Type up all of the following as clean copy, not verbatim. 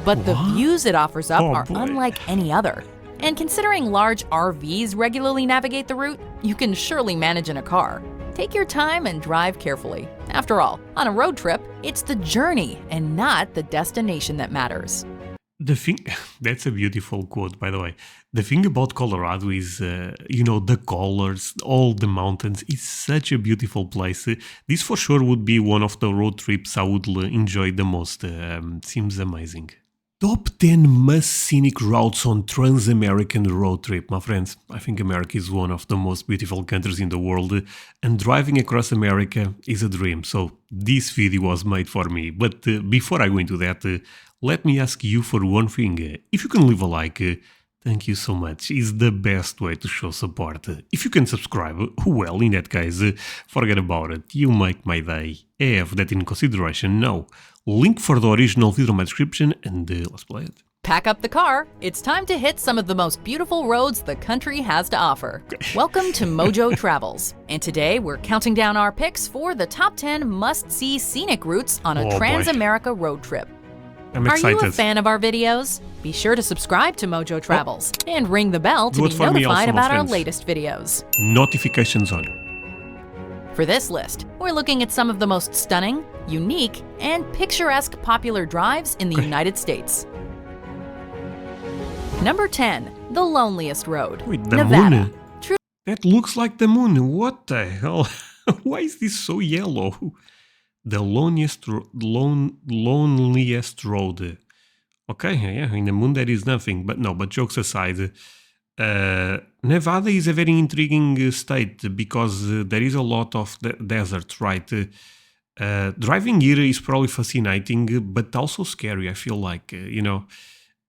but the views it offers up are boy. unlike any other. And considering large RVs regularly navigate the route, you can surely manage in a car. Take your time and drive carefully. After all, on a road trip, it's the journey and not the destination that matters. The thing, that's a beautiful quote, by the way. The thing about Colorado is, the colors, all the mountains. It's such a beautiful place. This for sure would be one of the road trips I would enjoy the most. Seems amazing. Top 10 must scenic routes on Trans-American road trip. My friends, I think America is one of the most beautiful countries in the world, and driving across America is a dream. So this video was made for me. But before I go into that, let me ask you for one thing. If you can leave a like, thank you so much. It's the best way to show support. If you can subscribe, well, in that case, forget about it. You make my day. Have that in consideration now. Link for the original video in my description, and let's play it. Pack up the car. It's time to hit some of the most beautiful roads the country has to offer. Welcome to Mojo Travels. And today we're counting down our picks for the top 10 must-see scenic routes on a Trans-America road trip. I'm Are excited. you a fan of our videos? Be sure to subscribe to Mojo Travels and ring the bell to be notified about our latest videos. Notifications on. For this list, we're looking at some of the most stunning, unique, and picturesque popular drives in the United States. Number 10, the Loneliest Road, Wait, the Nevada. moon? That looks like the moon. What the hell? Why is this so yellow? The loneliest road. Okay, yeah, in the moon there is nothing. But no, but jokes aside, Nevada is a very intriguing state because there is a lot of desert, right? Driving here is probably fascinating, but also scary. I feel like,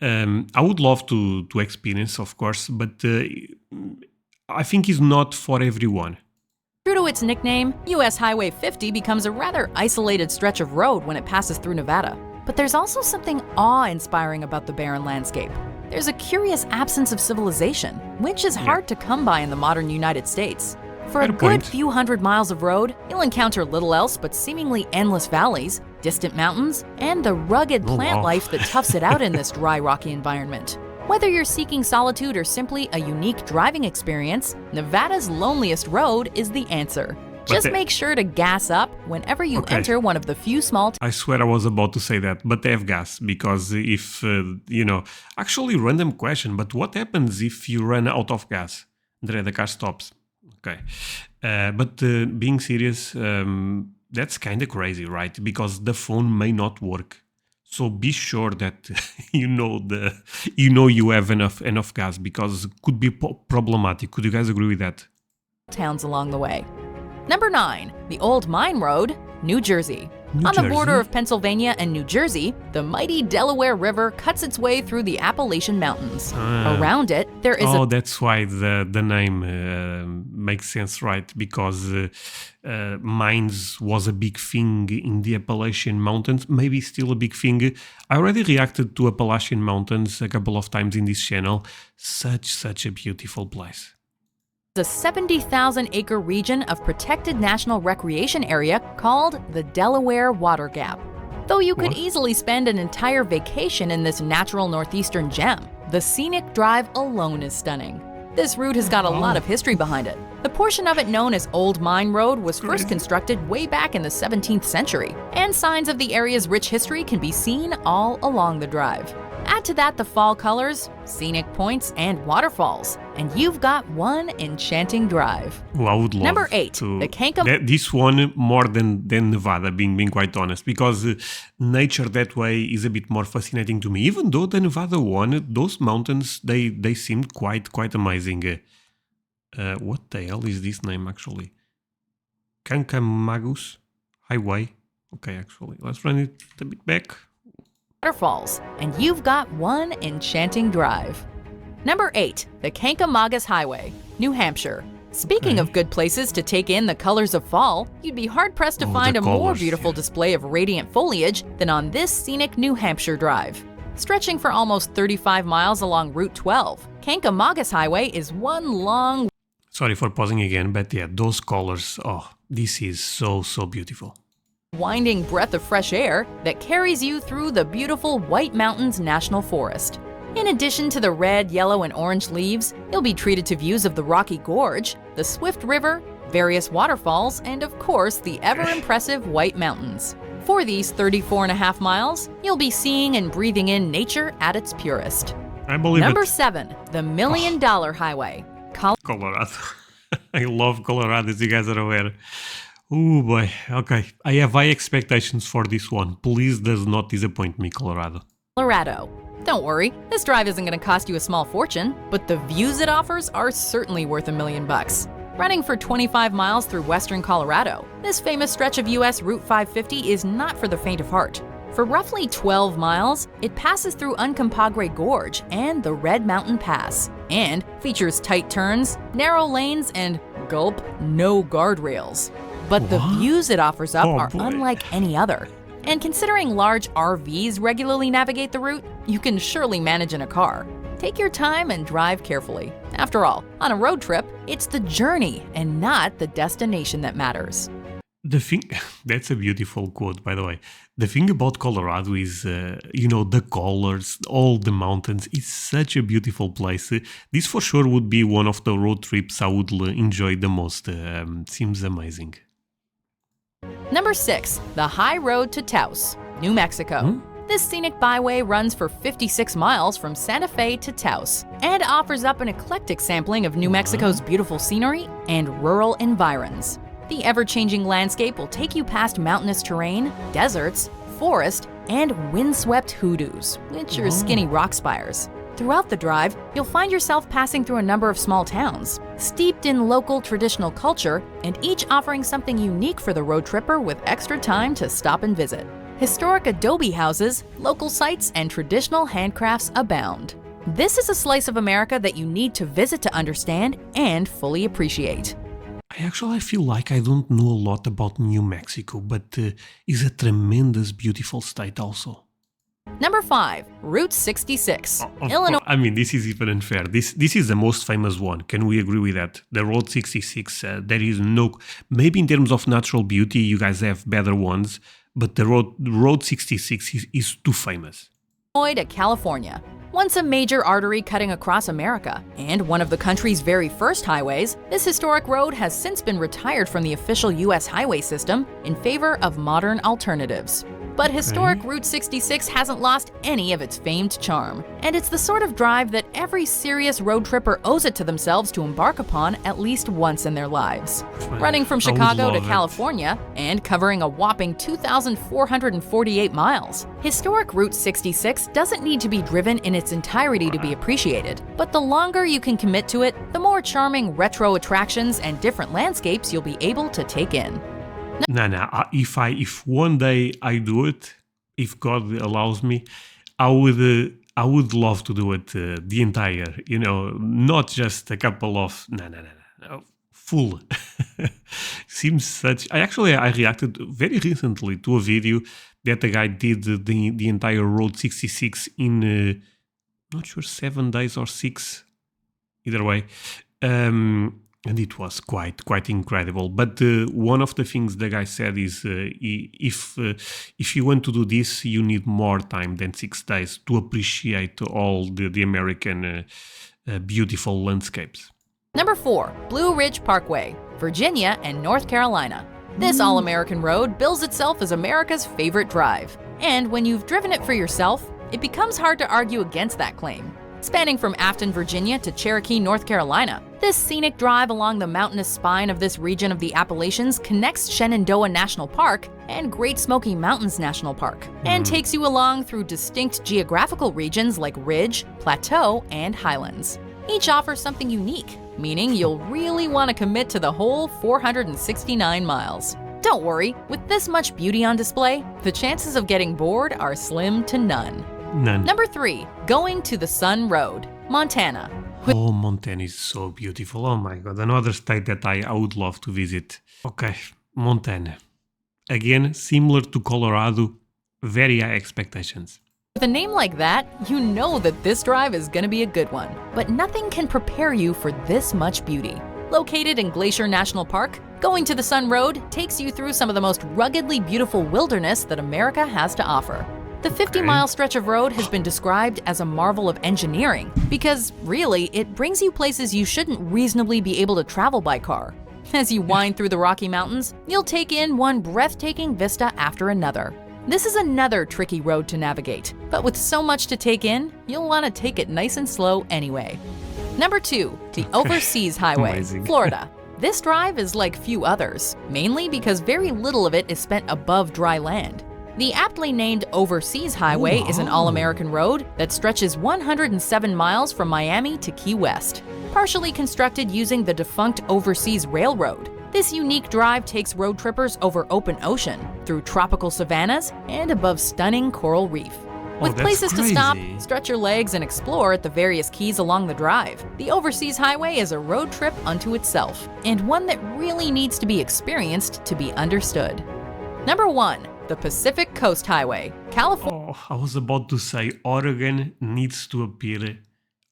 I would love to experience, of course, but I think it's not for everyone. True to its nickname, US Highway 50 becomes a rather isolated stretch of road when it passes through Nevada. But there's also something awe-inspiring about the barren landscape. There's a curious absence of civilization, which is hard to come by in the modern United States. For a good few hundred miles of road, you'll encounter little else but seemingly endless valleys, distant mountains, and the rugged plant life that toughs it out in this dry, rocky environment. Whether you're seeking solitude or simply a unique driving experience, Nevada's Loneliest Road is the answer. Just make sure to gas up whenever you enter one of the few small I swear I was about to say that, but have gas, because if, actually random question, but what happens if you run out of gas? André, the car stops. Okay. But being serious, that's kind of crazy, right? Because the phone may not work. So be sure that you have enough gas, because it could be problematic. Could you guys agree with that? Towns along the way. Number 9, the Old Mine Road, New Jersey. On the border of Pennsylvania and New Jersey, the mighty Delaware River cuts its way through the Appalachian Mountains. Around it, there is that's why the name makes sense, right? Because mines was a big thing in the Appalachian Mountains, maybe still a big thing. I already reacted to Appalachian Mountains a couple of times in this channel. Such a beautiful place. a 70,000-acre region of protected national recreation area called the Delaware Water Gap. Though you could easily spend an entire vacation in this natural northeastern gem, the scenic drive alone is stunning. This route has got a lot of history behind it. The portion of it known as Old Mine Road was first constructed way back in the 17th century, and signs of the area's rich history can be seen all along the drive. Add to that the fall colors, scenic points, and waterfalls, and you've got one enchanting drive. Well, I would love Number 8, the Kanka. This one more than Nevada, being quite honest, because nature that way is a bit more fascinating to me. Even though the Nevada one, those mountains, they seemed quite amazing. What the hell is this name actually? Kankamagus Highway. Okay, actually, let's run it a bit back. Waterfalls, and you've got one enchanting drive. Number 8, the Kankamagus Highway, New Hampshire. Speaking of good places to take in the colors of fall, you'd be hard-pressed to find a more beautiful display of radiant foliage than on this scenic New Hampshire drive. Stretching for almost 35 miles along Route 12, Kankamagus Highway is one long... Sorry for pausing again, but yeah, those colors, this is so beautiful. winding breath of fresh air that carries you through the beautiful White Mountains National Forest. In addition to the red, yellow, and orange leaves, you'll be treated to views of the Rocky Gorge, the Swift River, various waterfalls, and of course, the ever-impressive White Mountains. For these 34.5 miles, you'll be seeing and breathing in nature at its purest. I believe Number it. 7, the Million Dollar Highway. Colorado. I love Colorado, as you guys are aware. Oh boy, okay. I have high expectations for this one. Please does not disappoint me, Colorado. Colorado. Don't worry, this drive isn't going to cost you a small fortune, but the views it offers are certainly worth $1 million. Running for 25 miles through western Colorado, this famous stretch of US Route 550 is not for the faint of heart. For roughly 12 miles, it passes through Uncompahgre Gorge and the Red Mountain Pass, and features tight turns, narrow lanes, and gulp, no guardrails. But the views it offers up are unlike any other. And considering large RVs regularly navigate the route, you can surely manage in a car. Take your time and drive carefully. After all, on a road trip, it's the journey and not the destination that matters. That's a beautiful quote, by the way. The thing about Colorado is, the colors, all the mountains. It's such a beautiful place. This for sure would be one of the road trips I would enjoy the most. Seems amazing. Number 6, the High Road to Taos, New Mexico. This scenic byway runs for 56 miles from Santa Fe to Taos and offers up an eclectic sampling of New Mexico's beautiful scenery and rural environs. The ever-changing landscape will take you past mountainous terrain, deserts, forest, and windswept hoodoos, which are skinny rock spires. Throughout the drive, you'll find yourself passing through a number of small towns, steeped in local traditional culture, and each offering something unique for the road tripper with extra time to stop and visit. Historic adobe houses, local sites, and traditional handcrafts abound. This is a slice of America that you need to visit to understand and fully appreciate. I feel like I don't know a lot about New Mexico, but it's a tremendous, beautiful state also. Number 5, Route 66, Illinois. I mean, this is even unfair. This is the most famous one. Can we agree with that? The Road 66. There is no. Maybe in terms of natural beauty, you guys have better ones, but the Road 66 is too famous. To California. Once a major artery cutting across America and one of the country's very first highways, this historic road has since been retired from the official U.S. highway system in favor of modern alternatives. But historic Route 66 hasn't lost any of its famed charm, and it's the sort of drive that every serious road tripper owes it to themselves to embark upon at least once in their lives. Running from Chicago to California and covering a whopping 2,448 miles, historic Route 66 doesn't need to be driven in its entirety to be appreciated, but the longer you can commit to it, the more charming retro attractions and different landscapes you'll be able to take in. No. If one day I do it, if God allows me, I would love to do it the entire. Not just a couple of no, full. Seems such. I reacted very recently to a video that a guy did the entire Road 66 in not sure 7 days or 6, either way. And it was quite incredible. But one of the things the guy said is if you want to do this, you need more time than 6 days to appreciate all the American beautiful landscapes. Number 4, Blue Ridge Parkway, Virginia and North Carolina. This all-American road bills itself as America's favorite drive. And when you've driven it for yourself, it becomes hard to argue against that claim. Spanning from Afton, Virginia to Cherokee, North Carolina, this scenic drive along the mountainous spine of this region of the Appalachians connects Shenandoah National Park and Great Smoky Mountains National Park, and takes you along through distinct geographical regions like Ridge, Plateau, and Highlands. Each offers something unique, meaning you'll really want to commit to the whole 469 miles. Don't worry, with this much beauty on display, the chances of getting bored are slim to none. None. Number 3, going to the Sun Road, Montana. Oh, Montana is so beautiful. Oh my God, another state that I would love to visit. Okay, Montana. Again, similar to Colorado, very high expectations. With a name like that, you know that this drive is going to be a good one. But nothing can prepare you for this much beauty. Located in Glacier National Park, Going to the Sun Road takes you through some of the most ruggedly beautiful wilderness that America has to offer. The 50-mile stretch of road has been described as a marvel of engineering because, really, it brings you places you shouldn't reasonably be able to travel by car. As you wind through the Rocky Mountains, you'll take in one breathtaking vista after another. This is another tricky road to navigate, but with so much to take in, you'll want to take it nice and slow anyway. Number 2, the Overseas Highway, Amazing. Florida. This drive is like few others, mainly because very little of it is spent above dry land. The aptly named Overseas Highway is an all-American road that stretches 107 miles from Miami to Key West. Partially constructed using the defunct Overseas Railroad, this unique drive takes road trippers over open ocean, through tropical savannas, and above stunning coral reef. With places to stop, stretch your legs, and explore at the various keys along the drive, the Overseas Highway is a road trip unto itself, and one that really needs to be experienced to be understood. Number 1. The Pacific Coast Highway, California. I was about to say Oregon needs to appear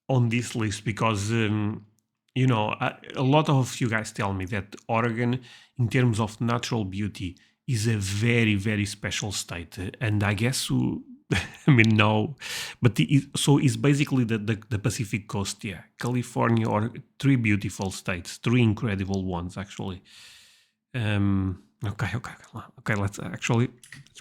on this list because, a lot of you guys tell me that Oregon, in terms of natural beauty, is a very, very special state. And I guess, no. But it's basically the Pacific Coast, yeah. California, or 3 beautiful states, 3 incredible ones, actually. Okay, let's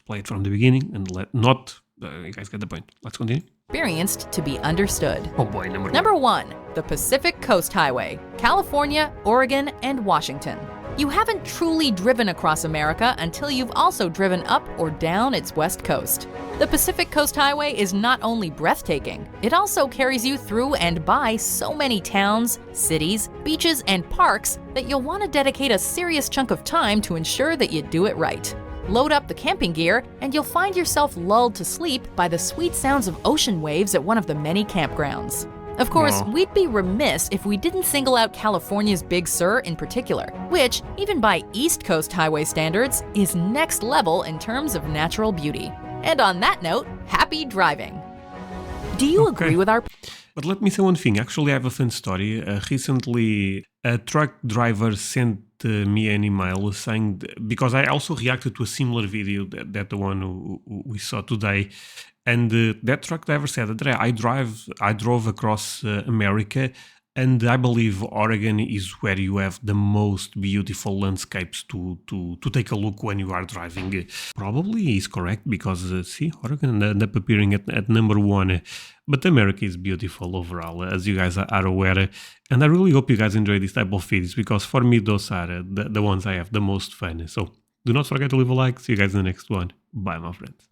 play it from the beginning and you guys get the point. Let's continue. Experienced to be understood. Oh boy, Number 1. The Pacific Coast Highway, California, Oregon, and Washington. You haven't truly driven across America until you've also driven up or down its west coast. The Pacific Coast Highway is not only breathtaking, it also carries you through and by so many towns, cities, beaches, and parks that you'll want to dedicate a serious chunk of time to ensure that you do it right. Load up the camping gear, and you'll find yourself lulled to sleep by the sweet sounds of ocean waves at one of the many campgrounds. Of course, we'd be remiss if we didn't single out California's Big Sur in particular, which, even by East Coast highway standards, is next level in terms of natural beauty. And on that note, happy driving! Do you agree with our... But let me say one thing. Actually, I have a fun story. Recently, a truck driver sent me an email saying, because I also reacted to a similar video that the one we saw today, and that truck driver said, André, I drove across America, and I believe Oregon is where you have the most beautiful landscapes to take a look when you are driving. Probably he's correct because, see, Oregon ended up appearing at number 1. But America is beautiful overall, as you guys are aware. And I really hope you guys enjoy this type of videos because for me, those are the ones I have the most fun. So do not forget to leave a like. See you guys in the next one. Bye, my friends.